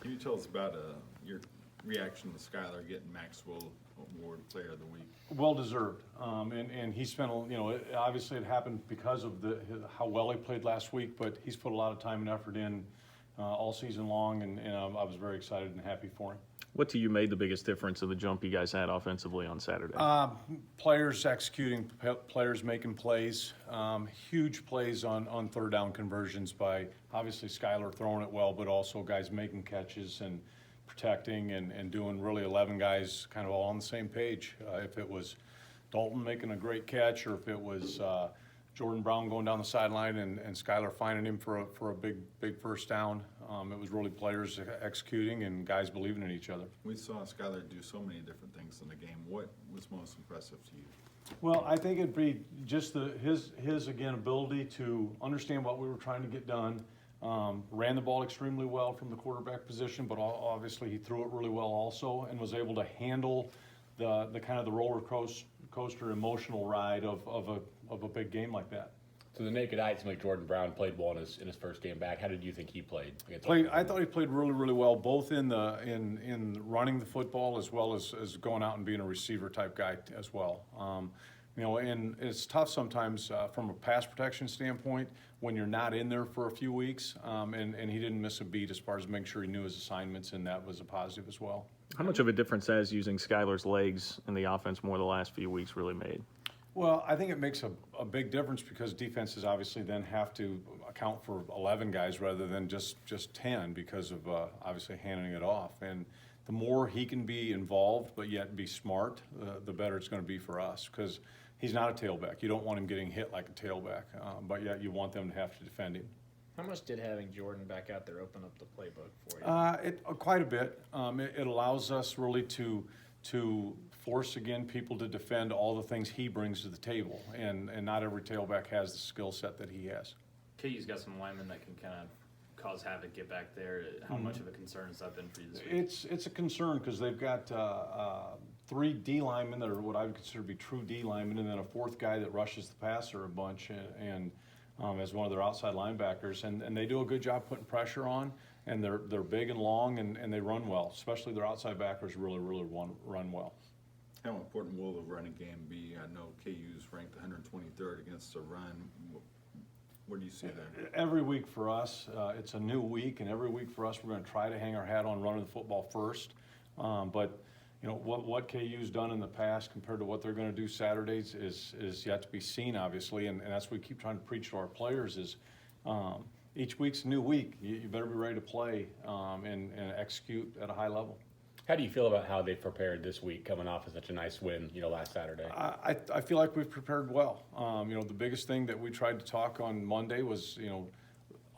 Can you tell us about your reaction to Skylar getting Maxwell Award Player of the Week? Well deserved, and he spent, obviously it happened because of how well he played last week, but he's put a lot of time and effort in all season long, and I was very excited and happy for him. What to you made the biggest difference of the jump you guys had offensively on Saturday? Players executing, players making plays, huge plays on third down conversions by obviously Skylar throwing it well, but also guys making catches and protecting and doing really 11 guys kind of all on the same page. If it was Dalton making a great catch, or if it was Jordan Brown going down the sideline and Skylar finding him for a big first down. It was really players executing and guys believing in each other. We saw Skylar do so many different things in the game. What was most impressive to you? Well, I think it'd be just his again ability to understand what we were trying to get done. Ran the ball extremely well from the quarterback position, but obviously he threw it really well also, and was able to handle the kind of the roller coaster emotional ride of a big game like that. So the naked eye, it seemed like Jordan Brown played well in his first game back. How did you think he played? I thought he played really well, both in running the football as well as going out and being a receiver type guy as well. And it's tough sometimes from a pass protection standpoint when you're not in there for a few weeks, and he didn't miss a beat as far as making sure he knew his assignments, and that was a positive as well. How much of a difference has using Skylar's legs in the offense more the last few weeks really made? Well, I think it makes a big difference because defenses obviously then have to account for 11 guys rather than just 10 because of obviously handing it off. And the more he can be involved but yet be smart, the better it's going to be for us, because he's not a tailback. You don't want him getting hit like a tailback, but yet you want them to have to defend him. How much did having Jordan back out there open up the playbook for you? Quite a bit. It allows us really to force again people to defend all the things he brings to the table, and not every tailback has the skill set that he has. KU's got some linemen that can kind of cause havoc, get back there. How much of a concern has that been for you this week? It's a concern because they've got 3 D linemen that are what I would consider to be true D linemen, and then a 4th guy that rushes the passer a bunch and as one of their outside linebackers, and they do a good job putting pressure on, and they're big and long, and they run well, especially their outside backers really run well. How important will the running game be? I know KU's ranked 123rd against the run. What do you see there? Every week for us, it's a new week, and every week for us, we're going to try to hang our hat on running the football first. But what KU's done in the past compared to what they're going to do Saturdays is yet to be seen, obviously, and that's what we keep trying to preach to our players is each week's a new week. You better be ready to play and execute at a high level. How do you feel about how they've prepared this week, coming off of such a nice win, last Saturday? I feel like we've prepared well. The biggest thing that we tried to talk on Monday was,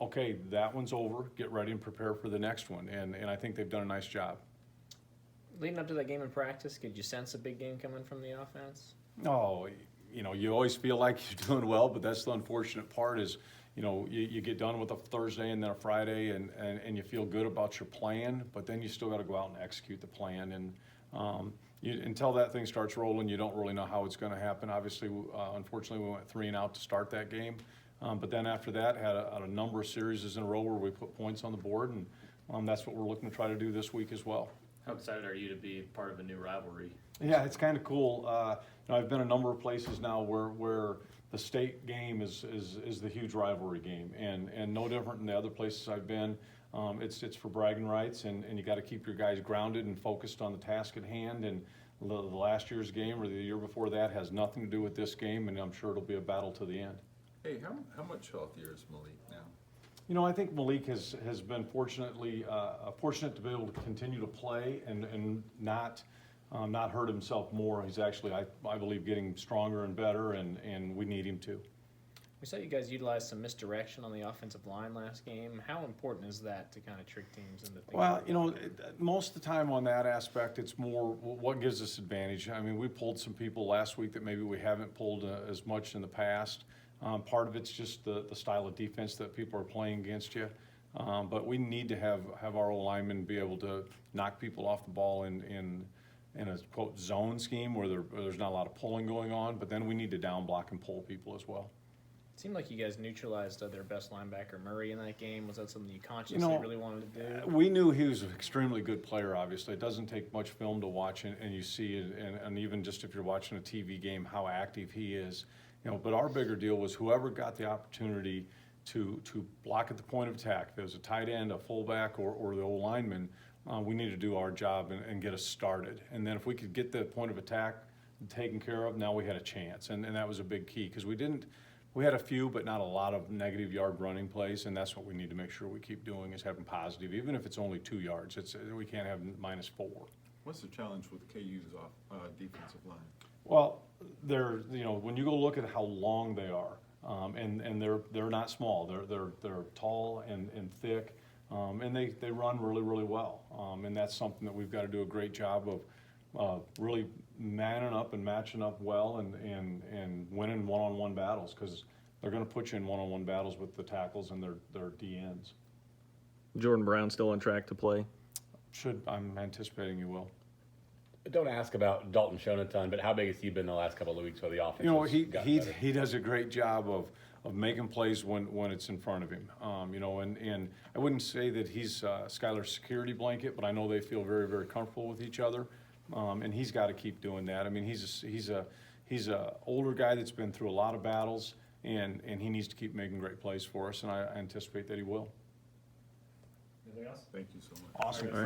okay, that one's over. Get ready and prepare for the next one, and I think they've done a nice job. Leading up to that game in practice, could you sense a big game coming from the offense? Oh, you always feel like you're doing well, but that's the unfortunate part is, you get done with a Thursday and then a Friday and you feel good about your plan, but then you still got to go out and execute the plan. And until that thing starts rolling, you don't really know how it's going to happen. Obviously, unfortunately, we went 3 and out to start that game. But then after that, had a number of series in a row where we put points on the board, and that's what we're looking to try to do this week as well. How excited are you to be part of a new rivalry? Yeah, it's kind of cool. I've been a number of places now where the state game is the huge rivalry game, and no different than the other places I've been. It's for bragging rights, and you got to keep your guys grounded and focused on the task at hand. And the last year's game or the year before that has nothing to do with this game, and I'm sure it'll be a battle to the end. Hey, how much healthier is Malik now? I think Malik has been fortunate to be able to continue to play and not hurt himself more. He's actually, I believe, getting stronger and better, and we need him to. We saw you guys utilize some misdirection on the offensive line last game. How important is that to kind of trick teams into thinking? Well, most of the time on that aspect, it's more what gives us advantage. I mean, we pulled some people last week that maybe we haven't pulled as much in the past. Part of it's just the style of defense that people are playing against you. But we need to have our O linemen be able to knock people off the ball in a, quote, zone scheme where there's not a lot of pulling going on. But then we need to down block and pull people as well. It seemed like you guys neutralized their best linebacker, Murray, in that game. Was that something you consciously really wanted to do? We knew he was an extremely good player, obviously. It doesn't take much film to watch, and you see it, and even just if you're watching a TV game, how active he is. But our bigger deal was whoever got the opportunity to block at the point of attack. If it was a tight end, a fullback, or the old lineman, we need to do our job and get us started. And then if we could get the point of attack taken care of, now we had a chance. And that was a big key, because we had a few, but not a lot of negative yard running plays, and that's what we need to make sure we keep doing, is having positive, even if it's only 2 yards. We can't have -4. What's the challenge with KU's defensive line? Well, when you go look at how long they are, and they're not small. They're tall and thick, and they run really, really well. And that's something that we've got to do a great job of really manning up and matching up well and winning one-on-one battles, because they're going to put you in one-on-one battles with the tackles and their DNs. Jordan Brown still on track to play? I'm anticipating you will. Don't ask about Dalton Shonaton, but how big has he been the last couple of weeks where the offense has gotten better? He does a great job of making plays when it's in front of him. And I wouldn't say that he's Skylar's security blanket, but I know they feel very, very comfortable with each other. And he's got to keep doing that. I mean, he's a older guy that's been through a lot of battles, and he needs to keep making great plays for us, and I anticipate that he will. Anything else? Thank you so much. Awesome. All right.